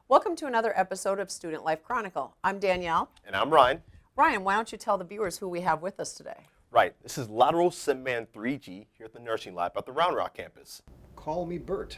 Welcome to another episode of Student Life Chronicle. I'm Danielle. And I'm Ryan. Ryan, why don't you tell the viewers who we have with us today? Right, this is Lateral Simman 3G here at the Nursing Lab at the Round Rock campus. Call me Bert.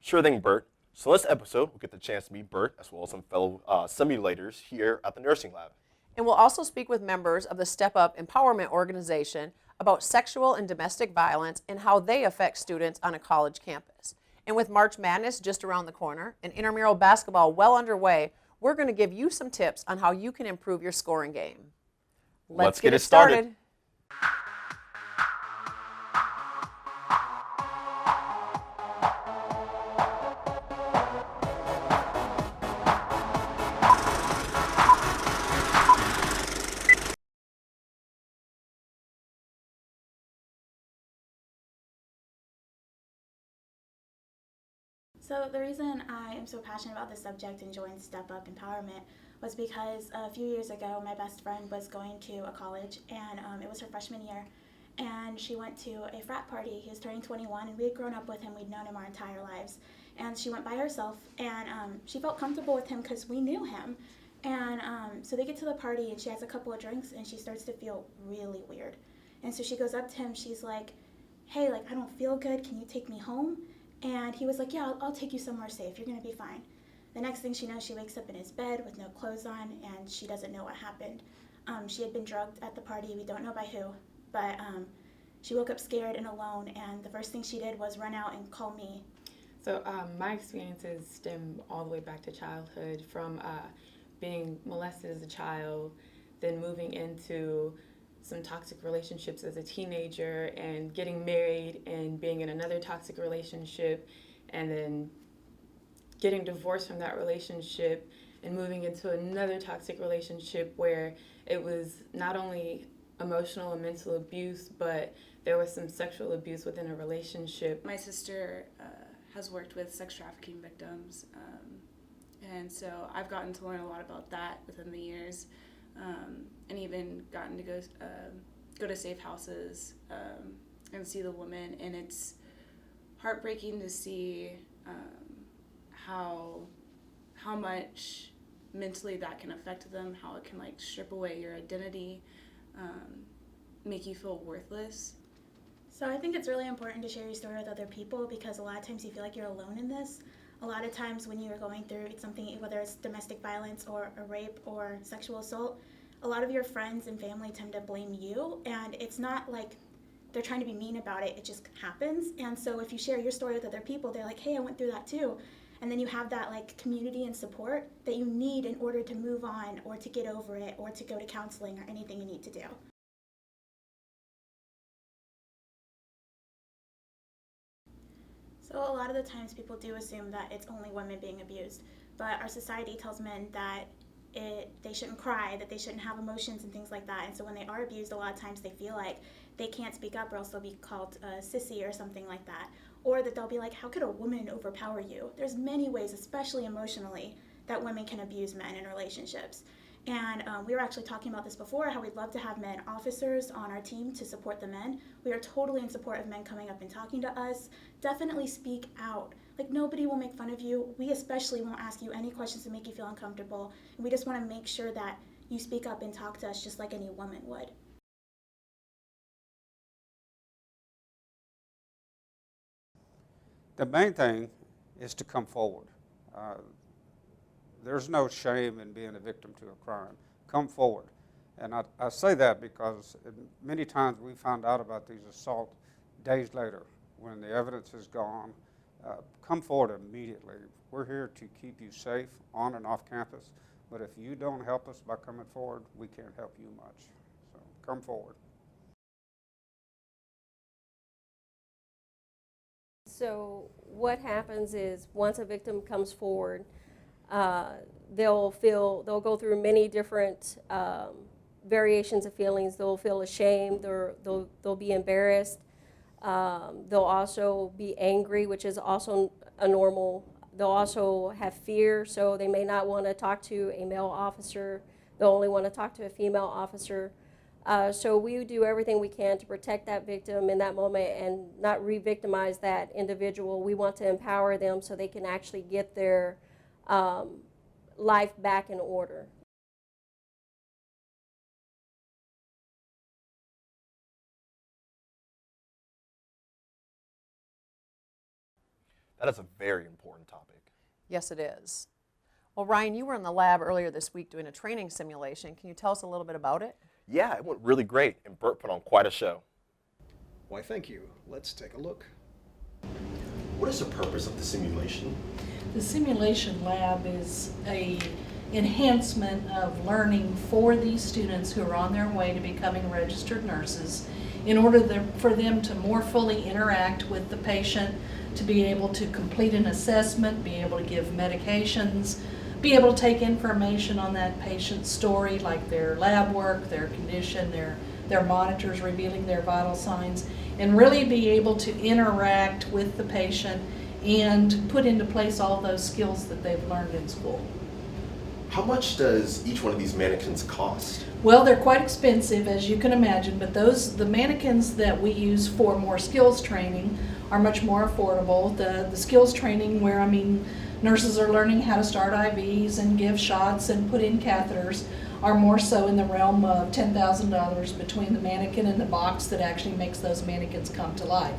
Sure thing, Bert. So in this episode, we'll get the chance to meet Bert as well as some fellow simulators here at the Nursing Lab. And we'll also speak with members of the Step Up Empowerment Organization about sexual and domestic violence and how they affect students on a college campus. And with March Madness just around the corner and intramural basketball well underway, we're going to give you some tips on how you can improve your scoring game. Let's get it started. So the reason I am so passionate about this subject and joined Step Up Empowerment was because a few years ago my best friend was going to a college and it was her freshman year, and she went to a frat party. He was turning 21 and we had grown up with him, we'd known him our entire lives, and she went by herself and she felt comfortable with him because we knew him. And so they get to the party and she has a couple of drinks and she starts to feel really weird. And so she goes up to him, she's like, hey, like, I don't feel good, can you take me home? And he was like, yeah, I'll take you somewhere safe. You're going to be fine. The next thing she knows, she wakes up in his bed with no clothes on, and she doesn't know what happened. She had been drugged at the party. We don't know by who. But she woke up scared and alone, and the first thing she did was run out and call me. So my experiences stem all the way back to childhood, from being molested as a child, then moving into some toxic relationships as a teenager and getting married and being in another toxic relationship, and then getting divorced from that relationship and moving into another toxic relationship where it was not only emotional and mental abuse, but there was some sexual abuse within a relationship. My sister has worked with sex trafficking victims, and so I've gotten to learn a lot about that within the years. And even gotten to go to safe houses and see the women, and it's heartbreaking to see how much mentally that can affect them, how it can like strip away your identity, make you feel worthless. So I think it's really important to share your story with other people, because a lot of times you feel like you're alone in this. A lot of times when you're going through something, whether it's domestic violence or a rape or sexual assault, a lot of your friends and family tend to blame you, and it's not like they're trying to be mean about it, it just happens. And so if you share your story with other people, they're like, hey, I went through that too. And then you have that like community and support that you need in order to move on or to get over it or to go to counseling or anything you need to do. So a lot of the times people do assume that it's only women being abused, but our society tells men that they shouldn't cry, that they shouldn't have emotions and things like that. And so when they are abused, a lot of times they feel like they can't speak up or else they'll be called a sissy or something like that. Or that they'll be like, how could a woman overpower you? There's many ways, especially emotionally, that women can abuse men in relationships. And we were actually talking about this before, how we'd love to have men officers on our team to support the men. We are totally in support of men coming up and talking to us. Definitely speak out. Like, nobody will make fun of you. We especially won't ask you any questions to make you feel uncomfortable. And we just want to make sure that you speak up and talk to us just like any woman would. The main thing is to come forward. There's no shame in being a victim to a crime. Come forward. And I say that because many times we found out about these assaults days later when the evidence is gone. Come forward immediately. We're here to keep you safe on and off campus, but if you don't help us by coming forward, we can't help you much. So come forward. So what happens is once a victim comes forward, they'll go through many different variations of feelings. They'll feel ashamed, they'll be embarrassed, they'll also be angry, which is also a normal. They'll also have fear, so they may not want to talk to a male officer. They'll only want to talk to a female officer. So we do everything we can to protect that victim in that moment and not re-victimize that individual. We want to empower them so they can actually get their life back in order. That is a very important topic. Yes, it is. Well, Ryan, you were in the lab earlier this week doing a training simulation. Can you tell us a little bit about it? Yeah, it went really great, and Bert put on quite a show. Why, thank you. Let's take a look. What is the purpose of the simulation? The simulation lab is a enhancement of learning for these students who are on their way to becoming registered nurses in order for them to more fully interact with the patient, to be able to complete an assessment, be able to give medications, be able to take information on that patient's story, like their lab work, their condition, their monitors revealing their vital signs, and really be able to interact with the patient and put into place all those skills that they've learned in school. How much does each one of these mannequins cost? Well, they're quite expensive, as you can imagine, but the mannequins that we use for more skills training are much more affordable. The skills training where, nurses are learning how to start IVs and give shots and put in catheters are more so in the realm of $10,000 between the mannequin and the box that actually makes those mannequins come to life.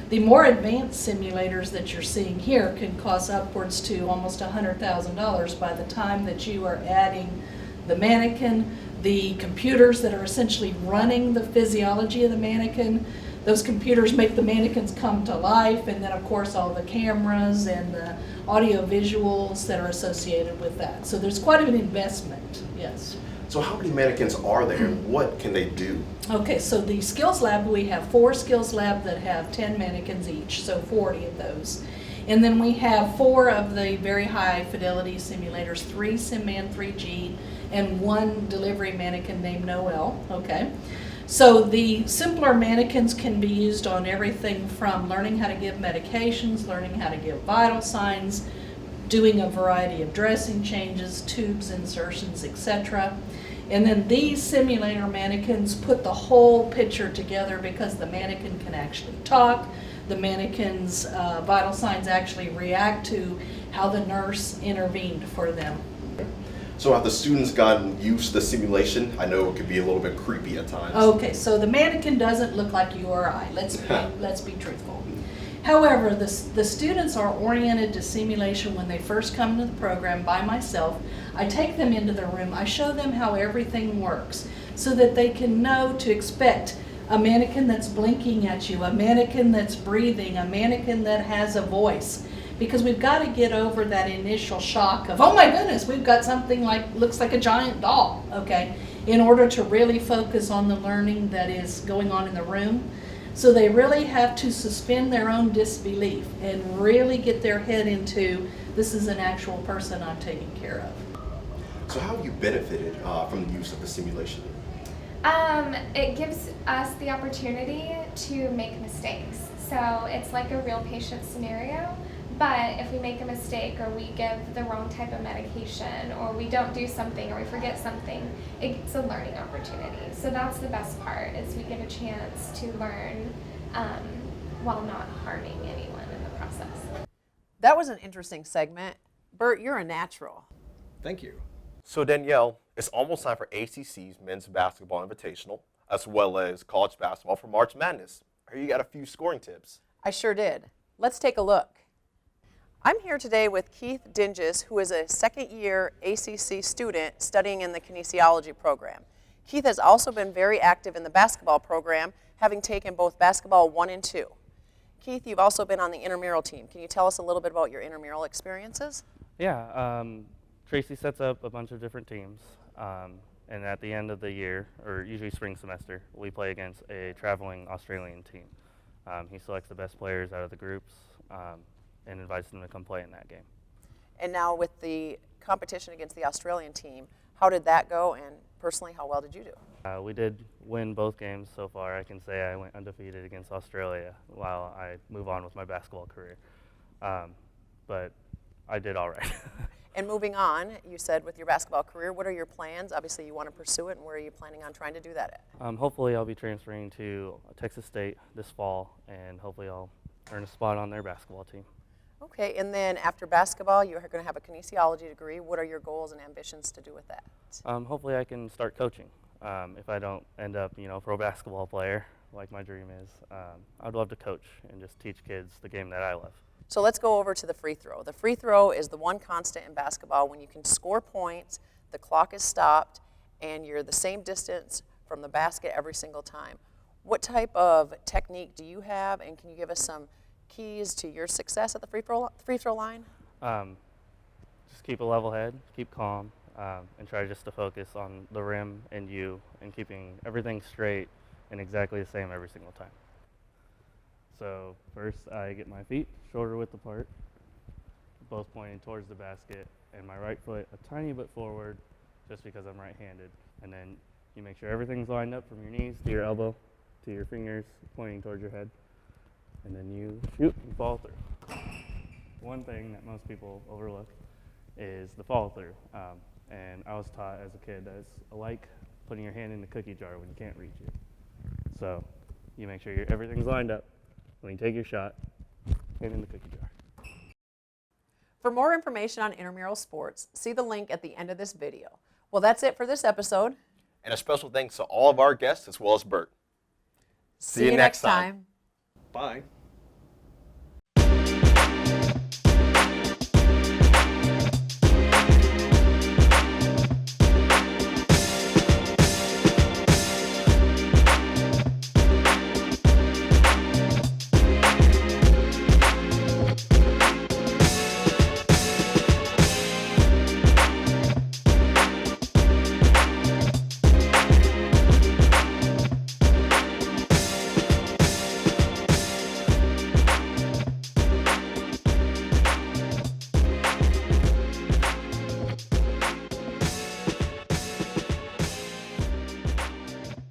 The more advanced simulators that you're seeing here can cost upwards to almost $100,000 by the time that you are adding the mannequin, the computers that are essentially running the physiology of the mannequin. Those computers make the mannequins come to life, and then of course all the cameras and the audio visuals that are associated with that. So there's quite an investment, yes. So how many mannequins are there, and what can they do? Okay, so the skills lab, we have 4 skills labs that have 10 mannequins each, so 40 of those. And then we have 4 of the very high fidelity simulators, 3 SimMan 3G, and 1 delivery mannequin named Noel, okay? So the simpler mannequins can be used on everything from learning how to give medications, learning how to give vital signs, doing a variety of dressing changes, tubes insertions, etc. And then these simulator mannequins put the whole picture together because the mannequin can actually talk. The mannequin's vital signs actually react to how the nurse intervened for them. So have the students gotten used to the simulation? I know it could be a little bit creepy at times. Okay, so the mannequin doesn't look like you or I. Let's be truthful. However, the students are oriented to simulation when they first come to the program by myself. I take them into the room. I show them how everything works so that they can know to expect a mannequin that's blinking at you, a mannequin that's breathing, a mannequin that has a voice. Because we've got to get over that initial shock of, oh my goodness, we've got something looks like a giant doll, okay, in order to really focus on the learning that is going on in the room. So they really have to suspend their own disbelief and really get their head into, this is an actual person I'm taking care of. So how have you benefited from the use of the simulation? It gives us the opportunity to make mistakes. So it's like a real patient scenario. But if we make a mistake or we give the wrong type of medication or we don't do something or we forget something, it's a learning opportunity. So that's the best part, is we get a chance to learn while not harming anyone in the process. That was an interesting segment. Bert, you're a natural. Thank you. So Danielle, it's almost time for ACC's Men's Basketball Invitational, as well as college basketball for March Madness. Here you got a few scoring tips. I sure did. Let's take a look. I'm here today with Keith Dinges, who is a second-year ACC student studying in the kinesiology program. Keith has also been very active in the basketball program, having taken both basketball 1 and 2. Keith, you've also been on the intramural team. Can you tell us a little bit about your intramural experiences? Yeah, Tracy sets up a bunch of different teams, and at the end of the year, or usually spring semester, we play against a traveling Australian team. He selects the best players out of the groups and invites them to come play in that game. And now with the competition against the Australian team, how did that go, and personally, how well did you do? We did win both games so far. I can say I went undefeated against Australia while I move on with my basketball career. But I did all right. And moving on, you said with your basketball career, what are your plans? Obviously, you want to pursue it, and where are you planning on trying to do that at? Hopefully, I'll be transferring to Texas State this fall, and hopefully I'll earn a spot on their basketball team. Okay, and then after basketball, you're going to have a kinesiology degree. What are your goals and ambitions to do with that? Hopefully I can start coaching. If I don't end up, pro basketball player, like my dream is, I'd love to coach and just teach kids the game that I love. So let's go over to the free throw. The free throw is the one constant in basketball when you can score points, the clock is stopped, and you're the same distance from the basket every single time. What type of technique do you have, and can you give us some keys to your success at the free throw line? Just keep a level head, keep calm, and try just to focus on the rim and you, and keeping everything straight and exactly the same every single time. So first I get my feet shoulder width apart, both pointing towards the basket, and my right foot a tiny bit forward just because I'm right-handed. And then you make sure everything's lined up from your knees to your elbow to your fingers pointing towards your head. And then you shoot and follow through. One thing that most people overlook is the follow through. And I was taught as a kid that it's like putting your hand in the cookie jar when you can't reach it. So you make sure everything's lined up. When you take your shot, hand in the cookie jar. For more information on intramural sports, see the link at the end of this video. Well, that's it for this episode. And a special thanks to all of our guests as well as Bert. See you next time. Bye.